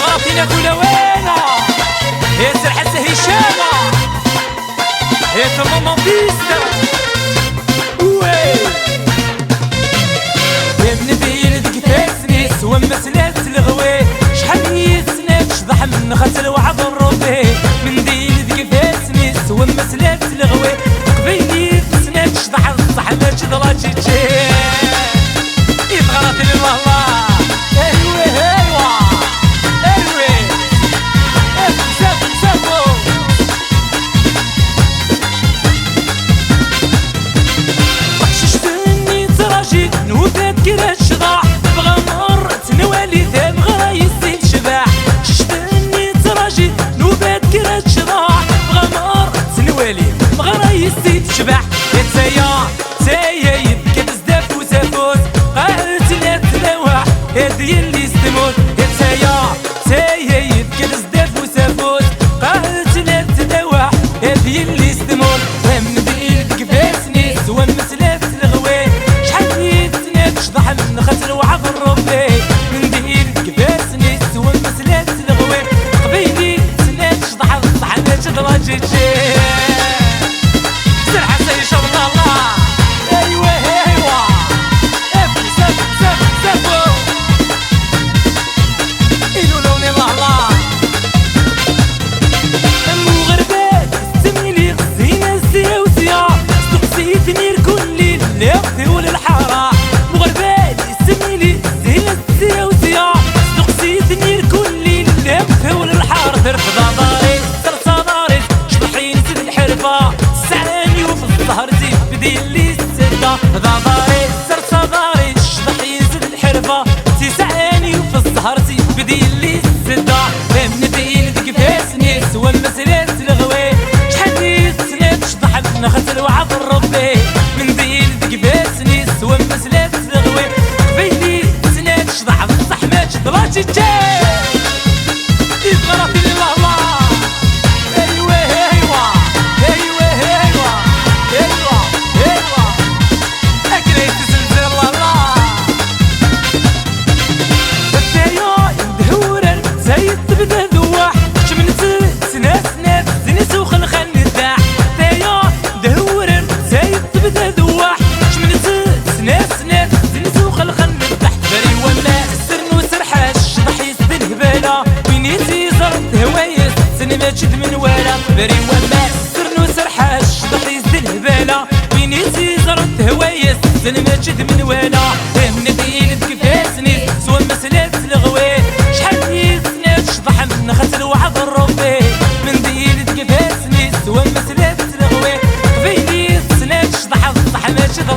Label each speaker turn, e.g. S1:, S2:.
S1: غلطينا كل وينه يا سرحة هشامة يا تماما بيستا يا من بيلدك فاسني سوا مسلات الغوي شحال يسناك شضح من خسل وعظ الربي من ديلدك فاسني سوا مسلات الغوي قبيلي تسناك شضح الصح ما تشضلاتي تشي يتغلط لله الله نوفكر الشضاع بغا مرت نوالي ذاب غرا يسيل شباع ششتني تراجي نوفكر الشضاع بغا مرت نوالي غرا يسيل شباع يا يبكي بزاف وزافوت قالت لا تلوح هادي اللي استموت يا يبكي بزاف وزافوت قالت لا تلوح هادي اللي استموت من بيدك فاسني سوا مسلات الغوي شضح من خسر وعظ الربي من ديرك فاسني سوا مسلات الغوي قبيلي سنات شضح الصح ما تدراجي سرحة سيشا الله ايوه سافو إلو لوني الله المغربات استميلي غزينا الزيوزيا استقسيتني الكل اللي اختي وللحارة مغربات استميلي زين الزيوزيا استقسيتني الكل اللي اختي وللحارة ترفض داري ترسى داري شطحين سد الحرفة سعاني وفي الظهر زيد بدي اللي السدة داري ترسى داري شطحين سد الحرفة سعاني وفي الظهر زيد بدي اللي السدة من بيدك فاسني سوا مسلات الغوي شحال يسنات شطح من خسر وعظ الربي من بيدك فاسني سوا مسلات الغوي قبيلي سنات شطح الصح ما تشطلاتي يتغلط لله الله ما تشد من ولا بري وما سرنو سرحاش شطحي يزد الهبالة وينيتي زرت هوايس سن ما تشد من ولا من ديلتك فاسني سوا مسلات الغوي شحال يسنات شطح من خسر وعظ الربي من ديلتك فاسني سوا مسلات الغوي قبيلي سنات شطح الصح ما تشد